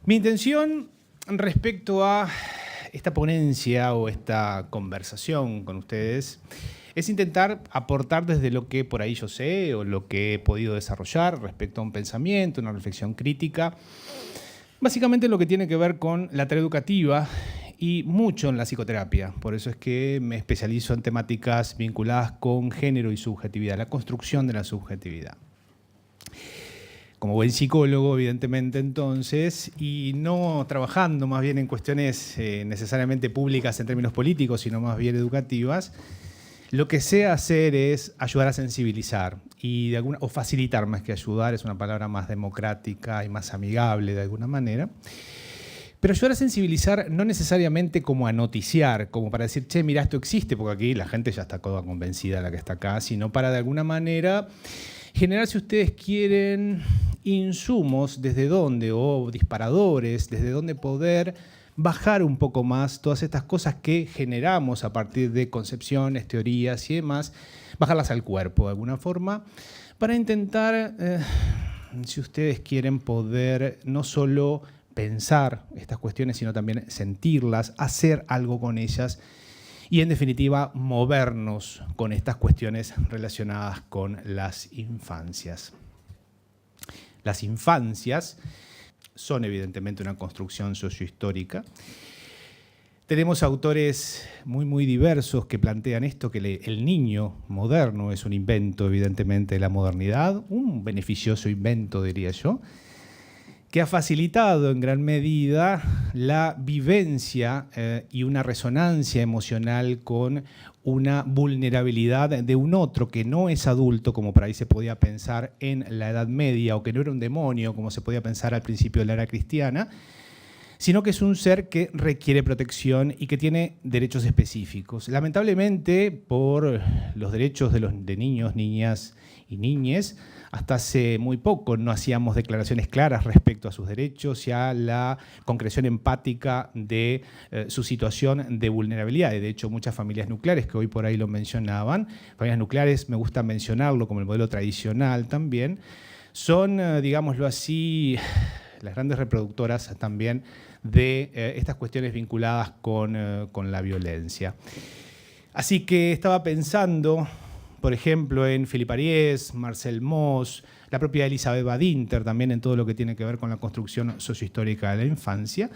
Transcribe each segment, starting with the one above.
Mi intención respecto a esta ponencia o esta conversación con ustedes es intentar aportar desde lo que por ahí yo sé o lo que he podido desarrollar respecto a un pensamiento, una reflexión crítica, básicamente lo que tiene que ver con la tarea educativa y mucho en la psicoterapia. Por eso es que me especializo en temáticas vinculadas con género y subjetividad, la construcción de la subjetividad. Como buen psicólogo, evidentemente, entonces, y no trabajando más bien en cuestiones necesariamente públicas en términos políticos, sino más bien educativas, lo que sé hacer es ayudar a sensibilizar y o facilitar más que ayudar, es una palabra más democrática y más amigable de alguna manera. Pero ayudar a sensibilizar no necesariamente como a noticiar, como para decir, che, mira, esto existe, porque aquí la gente ya está toda convencida, la que está acá, sino para de alguna manera generar, si ustedes quieren, insumos desde donde, o disparadores, desde donde poder bajar un poco más todas estas cosas que generamos a partir de concepciones, teorías y demás, bajarlas al cuerpo de alguna forma, para intentar, si ustedes quieren, poder no solo pensar estas cuestiones, sino también sentirlas, hacer algo con ellas y, en definitiva, movernos con estas cuestiones relacionadas con las infancias. Las infancias son, evidentemente, una construcción sociohistórica. Tenemos autores muy diversos que plantean esto, que el niño moderno es un invento, evidentemente, de la modernidad, un beneficioso invento, diría yo, que ha facilitado en gran medida la vivencia y una resonancia emocional con una vulnerabilidad de un otro que no es adulto, como por ahí se podía pensar en la Edad Media, o que no era un demonio, como se podía pensar al principio de la era cristiana, sino que es un ser que requiere protección y que tiene derechos específicos. Lamentablemente, por los derechos de niños, niñas y niñes, hasta hace muy poco no hacíamos declaraciones claras respecto a sus derechos y a la concreción empática de su situación de vulnerabilidad. De hecho, muchas familias nucleares, que hoy por ahí lo mencionaban, familias nucleares, me gusta mencionarlo como el modelo tradicional también, son, digámoslo así, las grandes reproductoras también de estas cuestiones vinculadas con la violencia. Así que estaba pensando, por ejemplo, en Philippe Ariès, Marcel Mauss, la propia Elisabeth Badinter, también en todo lo que tiene que ver con la construcción sociohistórica de la infancia.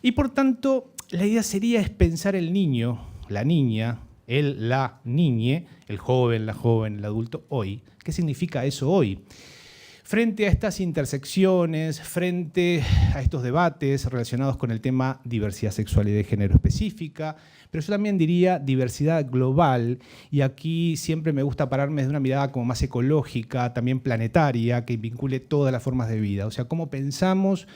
Y por tanto, la idea sería es pensar el niño, la niña, el, la niñe, el joven, la joven, el adulto, hoy. ¿Qué significa eso hoy? Frente a estas intersecciones, frente a estos debates relacionados con el tema diversidad sexual y de género específica, pero yo también diría diversidad global, y aquí siempre me gusta pararme de una mirada como más ecológica, también planetaria, que vincule todas las formas de vida. O sea, cómo pensamos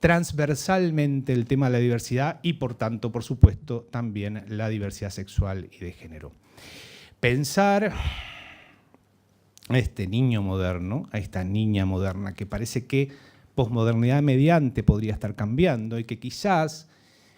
transversalmente el tema de la diversidad y, por tanto, por supuesto, también la diversidad sexual y de género. Pensar a este niño moderno, a esta niña moderna, que parece que posmodernidad mediante podría estar cambiando y que quizás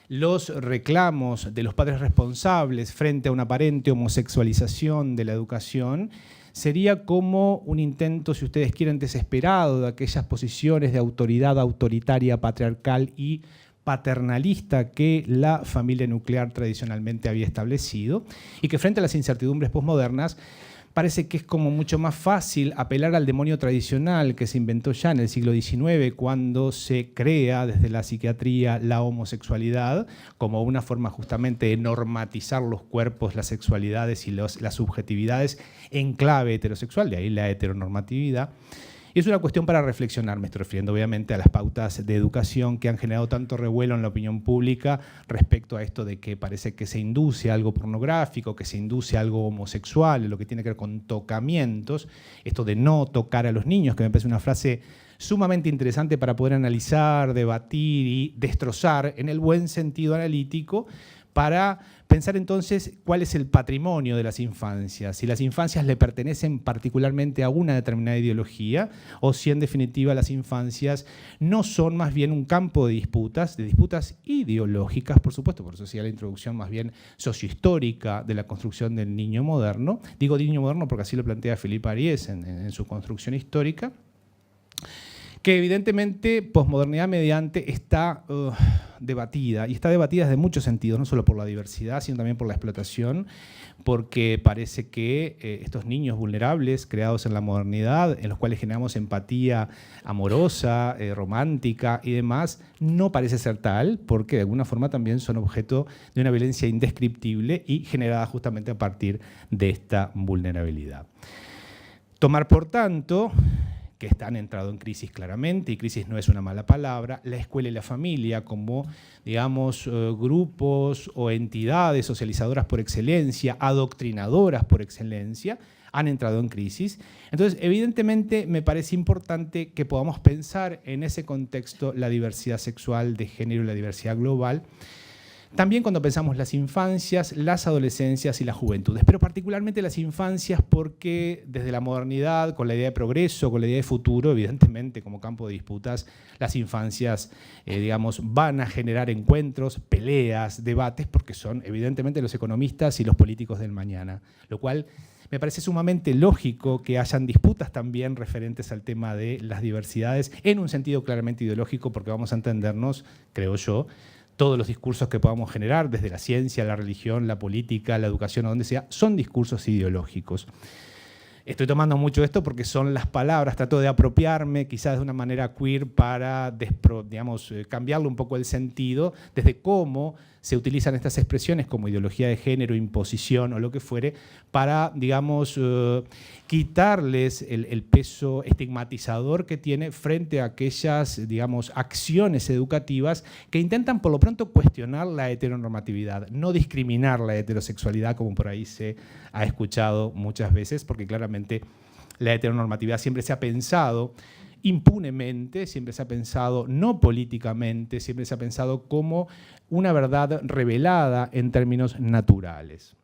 los reclamos de los padres responsables frente a una aparente homosexualización de la educación sería como un intento, si ustedes quieren, desesperado de aquellas posiciones de autoridad autoritaria, patriarcal y paternalista que la familia nuclear tradicionalmente había establecido, y que frente a las incertidumbres posmodernas parece que es como mucho más fácil apelar al demonio tradicional que se inventó ya en el siglo XIX, cuando se crea desde la psiquiatría la homosexualidad como una forma justamente de normatizar los cuerpos, las sexualidades y las subjetividades en clave heterosexual, de ahí la heteronormatividad. Y es una cuestión para reflexionar, me estoy refiriendo obviamente a las pautas de educación que han generado tanto revuelo en la opinión pública respecto a esto de que parece que se induce algo pornográfico, que se induce algo homosexual, lo que tiene que ver con tocamientos, esto de no tocar a los niños, que me parece una frase sumamente interesante para poder analizar, debatir y destrozar en el buen sentido analítico, para pensar entonces cuál es el patrimonio de las infancias, si las infancias le pertenecen particularmente a una determinada ideología o si en definitiva las infancias no son más bien un campo de disputas ideológicas, por supuesto, por eso hacía la introducción más bien sociohistórica de la construcción del niño moderno. Digo niño moderno porque así lo plantea Philippe Ariès en su construcción histórica. que evidentemente posmodernidad mediante está debatida, y está debatida desde muchos sentidos, no solo por la diversidad, sino también por la explotación, porque parece que estos niños vulnerables creados en la modernidad, en los cuales generamos empatía amorosa, romántica y demás, no parece ser tal, porque de alguna forma también son objeto de una violencia indescriptible y generada justamente a partir de esta vulnerabilidad. Tomar, por tanto, que han entrado en crisis claramente, y crisis no es una mala palabra, la escuela y la familia como, digamos, grupos o entidades socializadoras por excelencia, adoctrinadoras por excelencia, han entrado en crisis. Entonces, evidentemente, me parece importante que podamos pensar en ese contexto la diversidad sexual de género y la diversidad global, también cuando pensamos las infancias, las adolescencias y las juventudes, pero particularmente las infancias porque desde la modernidad, con la idea de progreso, con la idea de futuro, evidentemente como campo de disputas, las infancias digamos, van a generar encuentros, peleas, debates, porque son evidentemente los economistas y los políticos del mañana, lo cual me parece sumamente lógico que hayan disputas también referentes al tema de las diversidades en un sentido claramente ideológico, porque vamos a entendernos, creo yo, todos los discursos que podamos generar, desde la ciencia, la religión, la política, la educación o donde sea, son discursos ideológicos. Estoy tomando mucho esto porque son las palabras, trato de apropiarme quizás de una manera queer para, digamos, cambiarle un poco el sentido desde cómo se utilizan estas expresiones como ideología de género, imposición o lo que fuere, para, digamos, quitarles el peso estigmatizador que tiene frente a aquellas, digamos, acciones educativas que intentan por lo pronto cuestionar la heteronormatividad, no discriminar la heterosexualidad como por ahí se ha escuchado muchas veces, porque claramente la heteronormatividad siempre se ha pensado impunemente, siempre se ha pensado no políticamente, siempre se ha pensado como una verdad revelada en términos naturales.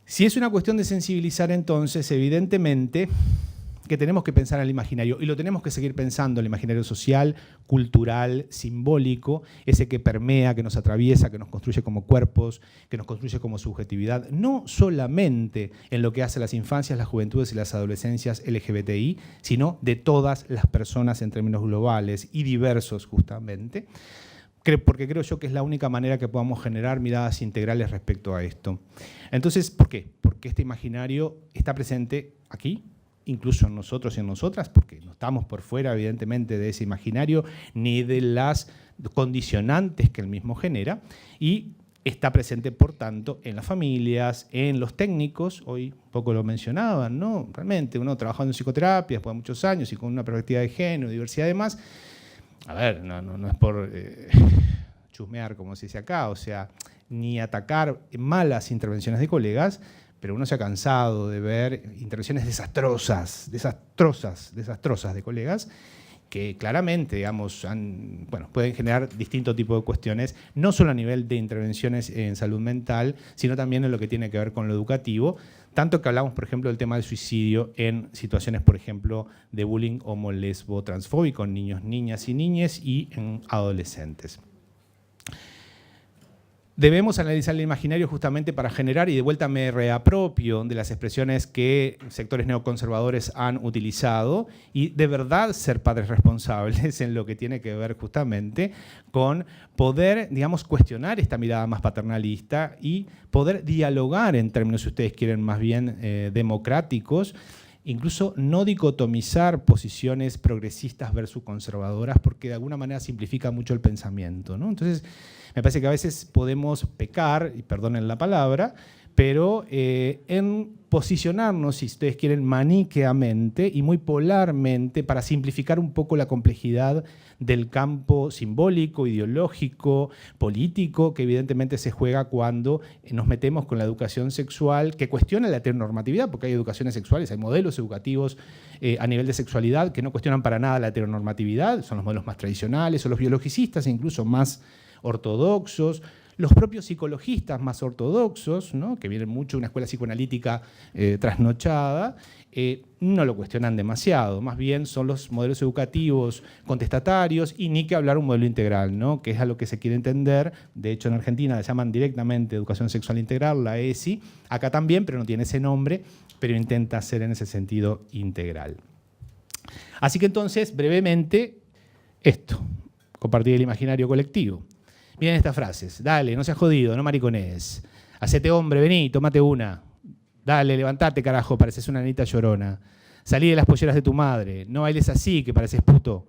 Si es una cuestión de sensibilizar, entonces, evidentemente que tenemos que pensar en el imaginario, y lo tenemos que seguir pensando, el imaginario social, cultural, simbólico, ese que permea, que nos atraviesa, que nos construye como cuerpos, que nos construye como subjetividad, no solamente en lo que hace las infancias, las juventudes y las adolescencias LGBTI, sino de todas las personas en términos globales y diversos justamente, porque creo yo que es la única manera que podamos generar miradas integrales respecto a esto. Entonces, ¿por qué? Porque este imaginario está presente aquí, incluso en nosotros y en nosotras, porque no estamos por fuera, evidentemente, de ese imaginario, ni de las condicionantes que él mismo genera, y está presente, por tanto, en las familias, en los técnicos, hoy un poco lo mencionaban, ¿no? Realmente, uno trabajando en psicoterapia después de muchos años y con una perspectiva de género, diversidad y demás, a ver, no es por chusmear, como se dice acá, o sea, ni atacar malas intervenciones de colegas, pero uno se ha cansado de ver intervenciones desastrosas de colegas que claramente, digamos, pueden generar distintos tipos de cuestiones, no solo a nivel de intervenciones en salud mental, sino también en lo que tiene que ver con lo educativo, tanto que hablamos, por ejemplo, del tema del suicidio en situaciones, por ejemplo, de bullying homo, lesbo, transfóbico en niños, niñas y niñes y en adolescentes. Debemos analizar el imaginario justamente para generar, y de vuelta me reapropio de las expresiones que sectores neoconservadores han utilizado, y de verdad ser padres responsables en lo que tiene que ver justamente con poder, digamos, cuestionar esta mirada más paternalista y poder dialogar en términos, si ustedes quieren, más bien democráticos, incluso no dicotomizar posiciones progresistas versus conservadoras, porque de alguna manera simplifica mucho el pensamiento, ¿no? Entonces, me parece que a veces podemos pecar, y perdonen la palabra, pero en posicionarnos, si ustedes quieren, maniqueamente y muy polarmente para simplificar un poco la complejidad del campo simbólico, ideológico, político, que evidentemente se juega cuando nos metemos con la educación sexual, que cuestiona la heteronormatividad, porque hay educaciones sexuales, hay modelos educativos a nivel de sexualidad que no cuestionan para nada la heteronormatividad, son los modelos más tradicionales, o los biologicistas incluso más ortodoxos, los propios psicologistas más ortodoxos, ¿no? Que vienen mucho de una escuela psicoanalítica trasnochada, no lo cuestionan demasiado, más bien son los modelos educativos contestatarios, y ni que hablar un modelo integral, ¿no? Que es a lo que se quiere entender. De hecho, en Argentina la llaman directamente educación sexual integral, la ESI, acá también, pero no tiene ese nombre, pero intenta ser en ese sentido integral. Así que entonces, brevemente, esto, compartir el imaginario colectivo. Miren estas frases: dale, no seas jodido, no maricones. Hacete hombre, vení, tómate una. Dale, levantate, carajo, pareces una nenita llorona. Salí de las polleras de tu madre. No bailes así, que pareces puto.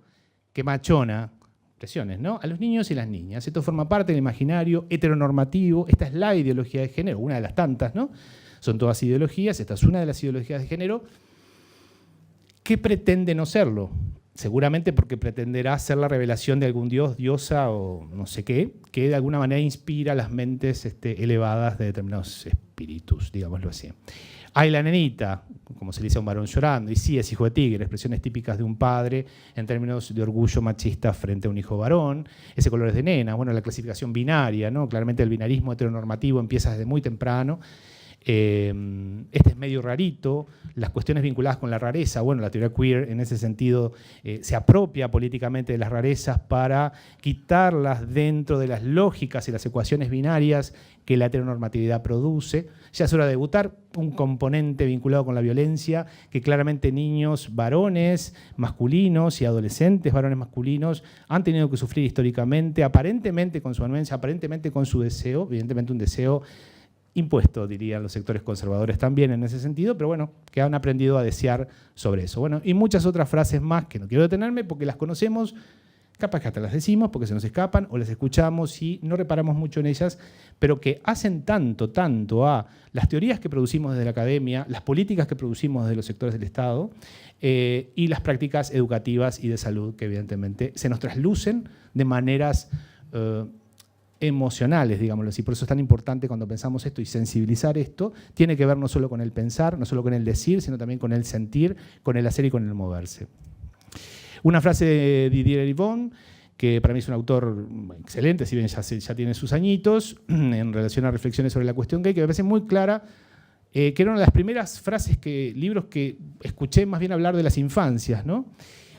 Qué machona. Presiones, ¿no? A los niños y las niñas. Esto forma parte del imaginario heteronormativo. Esta es la ideología de género, una de las tantas, ¿no? Son todas ideologías. Esta es una de las ideologías de género. ¿Qué pretende no serlo? Seguramente porque pretenderá ser la revelación de algún dios, diosa o no sé qué, que de alguna manera inspira las mentes elevadas de determinados espíritus, digámoslo así. Ay, la nenita, como se le dice a un varón llorando, y sí, es hijo de tigre, expresiones típicas de un padre en términos de orgullo machista frente a un hijo varón. Ese color es de nena, bueno, la clasificación binaria, ¿no? Claramente el binarismo heteronormativo empieza desde muy temprano. Este es medio rarito, las cuestiones vinculadas con la rareza, bueno, la teoría queer en ese sentido se apropia políticamente de las rarezas para quitarlas dentro de las lógicas y las ecuaciones binarias que la heteronormatividad produce. Ya es hora de debutar un componente vinculado con la violencia que claramente niños varones masculinos y adolescentes varones masculinos han tenido que sufrir históricamente, aparentemente con su anuencia, aparentemente con su deseo, evidentemente un deseo impuesto, dirían los sectores conservadores también en ese sentido, pero bueno, que han aprendido a desear sobre eso. Bueno, y muchas otras frases más que no quiero detenerme porque las conocemos, capaz que hasta las decimos porque se nos escapan o las escuchamos y no reparamos mucho en ellas, pero que hacen tanto a las teorías que producimos desde la academia, las políticas que producimos desde los sectores del Estado y las prácticas educativas y de salud que evidentemente se nos traslucen de maneras emocionales, digámoslo así. Por eso es tan importante cuando pensamos esto y sensibilizar esto, tiene que ver no solo con el pensar, no solo con el decir, sino también con el sentir, con el hacer y con el moverse. Una frase de Didier Eribon, que para mí es un autor excelente, si bien ya tiene sus añitos, en relación a reflexiones sobre la cuestión gay, que me parece muy clara, que era una de las primeras frases, libros que escuché más bien hablar de las infancias, ¿no?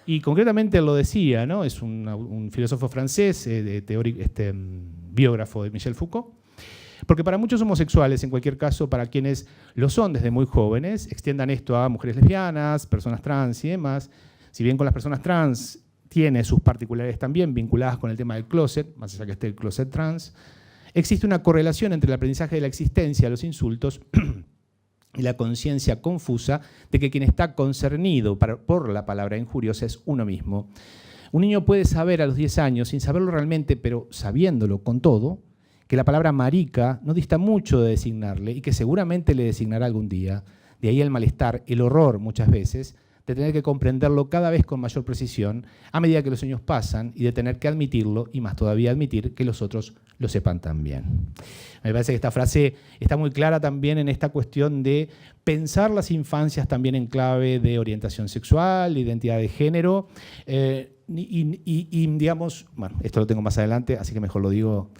Y concretamente él lo decía, ¿no? Es un filósofo francés, biógrafo de Michel Foucault, porque para muchos homosexuales, en cualquier caso, para quienes lo son desde muy jóvenes, extiendan esto a mujeres lesbianas, personas trans y demás, si bien con las personas trans tiene sus particularidades también vinculadas con el tema del closet, más allá que esté el closet trans, existe una correlación entre el aprendizaje de la existencia, los insultos, y la conciencia confusa de que quien está concernido por la palabra injuriosa es uno mismo. Un niño puede saber a los 10 años, sin saberlo realmente, pero sabiéndolo con todo, que la palabra marica no dista mucho de designarle y que seguramente le designará algún día. De ahí el malestar, el horror muchas veces, de tener que comprenderlo cada vez con mayor precisión a medida que los años pasan y de tener que admitirlo y más todavía admitir que los otros lo sepan también. Me parece que esta frase está muy clara también en esta cuestión de pensar las infancias también en clave de orientación sexual, identidad de género y digamos, bueno, esto lo tengo más adelante, así que mejor lo digo.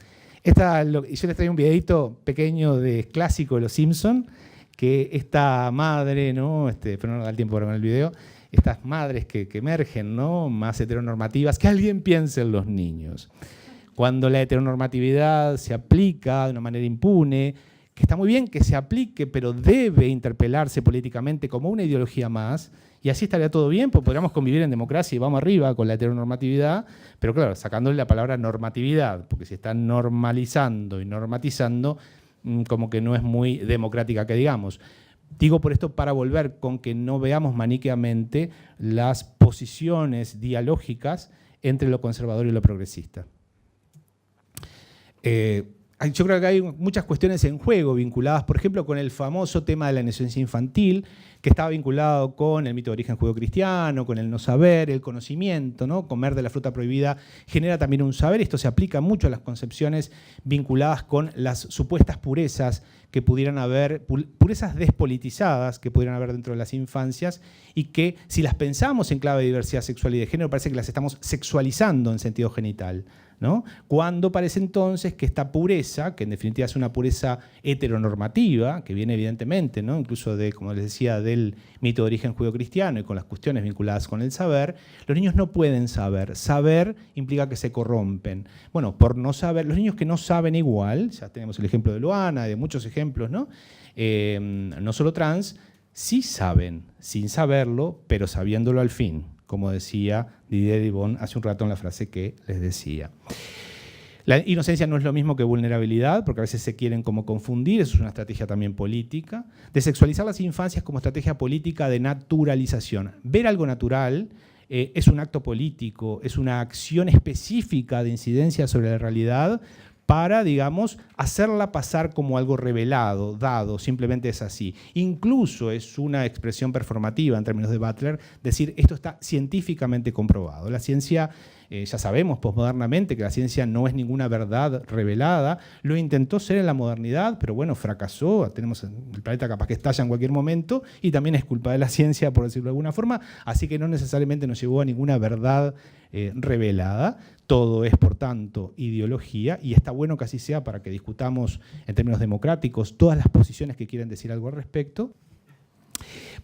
Yo les traigo un videito pequeño de clásico de Los Simpson, que esta madre, ¿no? Pero no da el tiempo para ver el video, estas madres que emergen, ¿no? Más heteronormativas, que alguien piense en los niños. Cuando la heteronormatividad se aplica de una manera impune, que está muy bien que se aplique, pero debe interpelarse políticamente como una ideología más, y así estaría todo bien, pues podríamos convivir en democracia y vamos arriba con la heteronormatividad, pero claro, sacándole la palabra normatividad, porque se está normalizando y normatizando, como que no es muy democrática que digamos. Digo por esto para volver con que no veamos maniqueamente las posiciones dialógicas entre lo conservador y lo progresista. Yo creo que hay muchas cuestiones en juego vinculadas, por ejemplo, con el famoso tema de la inocencia infantil, que estaba vinculado con el mito de origen judeocristiano, con el no saber, el conocimiento, ¿no? Comer de la fruta prohibida genera también un saber. Esto se aplica mucho a las concepciones vinculadas con las supuestas purezas que pudieran haber, purezas despolitizadas que pudieran haber dentro de las infancias y que, si las pensamos en clave de diversidad sexual y de género, parece que las estamos sexualizando en sentido genital, ¿no? Cuando parece entonces que esta pureza, que en definitiva es una pureza heteronormativa, que viene evidentemente, ¿no? Incluso de, como les decía, del mito de origen judeocristiano y con las cuestiones vinculadas con el saber, los niños no pueden saber. Saber implica que se corrompen. Bueno, por no saber, los niños que no saben igual, ya tenemos el ejemplo de Luana, de muchos ejemplos, ¿no? No solo trans, sí saben, sin saberlo, pero sabiéndolo al fin, como decía Didier Dibon hace un rato en la frase que les decía. La inocencia no es lo mismo que vulnerabilidad, porque a veces se quieren como confundir, eso es una estrategia también política. Desexualizar las infancias como estrategia política de naturalización. Ver algo natural es un acto político, es una acción específica de incidencia sobre la realidad para, digamos, hacerla pasar como algo revelado, dado, simplemente es así. Incluso es una expresión performativa en términos de Butler, decir esto está científicamente comprobado. La ciencia, ya sabemos posmodernamente que la ciencia no es ninguna verdad revelada, lo intentó ser en la modernidad, pero bueno, fracasó, tenemos el planeta capaz que estalla en cualquier momento y también es culpa de la ciencia, por decirlo de alguna forma, así que no necesariamente nos llevó a ninguna verdad revelada. Todo es, por tanto, ideología y está bueno que así sea para que discutamos en términos democráticos todas las posiciones que quieren decir algo al respecto.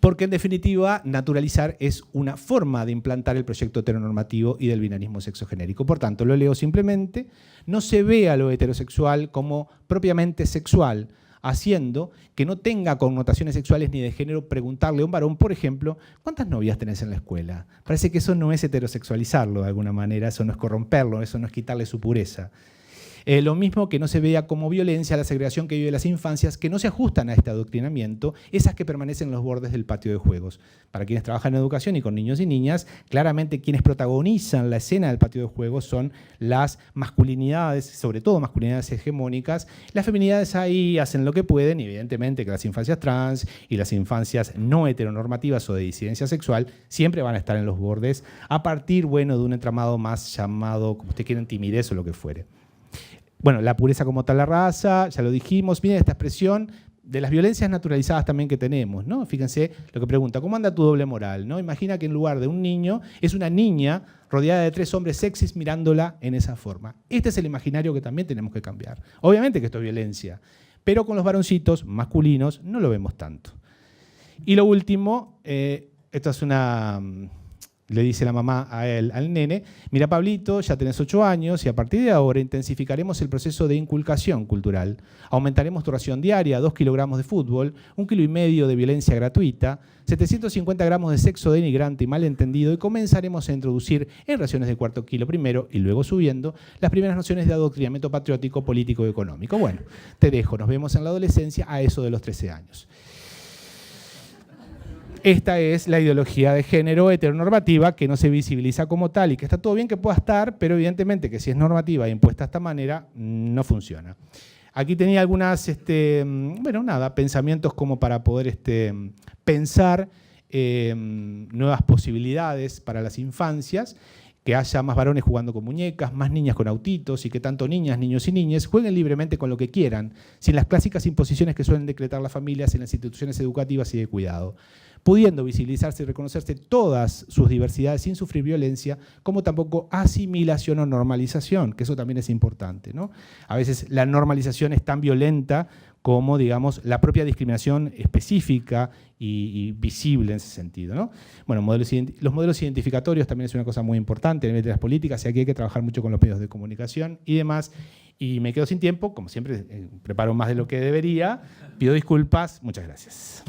Porque, en definitiva, naturalizar es una forma de implantar el proyecto heteronormativo y del binarismo sexogenérico. Por tanto, lo leo simplemente, no se ve a lo heterosexual como propiamente sexual, haciendo que no tenga connotaciones sexuales ni de género preguntarle a un varón, por ejemplo, ¿cuántas novias tenés en la escuela? Parece que eso no es heterosexualizarlo de alguna manera, eso no es corromperlo, eso no es quitarle su pureza. Lo mismo que no se vea como violencia la segregación que vive las infancias que no se ajustan a este adoctrinamiento, esas que permanecen en los bordes del patio de juegos. Para quienes trabajan en educación y con niños y niñas, claramente quienes protagonizan la escena del patio de juegos son las masculinidades, sobre todo masculinidades hegemónicas. Las feminidades ahí hacen lo que pueden, y evidentemente que las infancias trans y las infancias no heteronormativas o de disidencia sexual siempre van a estar en los bordes a partir, bueno, de un entramado más llamado, como usted quiera, timidez o lo que fuere. Bueno, la pureza como tal la raza, ya lo dijimos. Miren esta expresión de las violencias naturalizadas también que tenemos, ¿no? Fíjense lo que pregunta, ¿cómo anda tu doble moral? ¿No? Imagina que en lugar de un niño, es una niña rodeada de 3 hombres sexys mirándola en esa forma. Este es el imaginario que también tenemos que cambiar. Obviamente que esto es violencia, pero con los varoncitos masculinos no lo vemos tanto. Y lo último, esto es una... Le dice la mamá a él, al nene, mira Pablito, ya tenés 8 años y a partir de ahora intensificaremos el proceso de inculcación cultural. Aumentaremos tu ración diaria, 2 kilogramos de fútbol, 1,5 kilos de violencia gratuita, 750 gramos de sexo denigrante y malentendido y comenzaremos a introducir en raciones de 1/4 kilo primero y luego subiendo las primeras nociones de adoctrinamiento patriótico, político y económico. Bueno, te dejo, nos vemos en la adolescencia a eso de los 13 años. Esta es la ideología de género heteronormativa que no se visibiliza como tal y que está todo bien que pueda estar, pero evidentemente que si es normativa e impuesta de esta manera, no funciona. Aquí tenía algunas, pensamientos como para poder pensar nuevas posibilidades para las infancias, que haya más varones jugando con muñecas, más niñas con autitos y que tanto niñas, niños y niñas jueguen libremente con lo que quieran, sin las clásicas imposiciones que suelen decretar las familias en las instituciones educativas y de cuidado, pudiendo visibilizarse y reconocerse todas sus diversidades sin sufrir violencia, como tampoco asimilación o normalización, que eso también es importante, ¿no? A veces la normalización es tan violenta como, digamos, la propia discriminación específica y visible en ese sentido, ¿no? Bueno, los modelos identificatorios también es una cosa muy importante a nivel de las políticas y aquí hay que trabajar mucho con los medios de comunicación y demás. Y me quedo sin tiempo, como siempre, preparo más de lo que debería. Pido disculpas. Muchas gracias.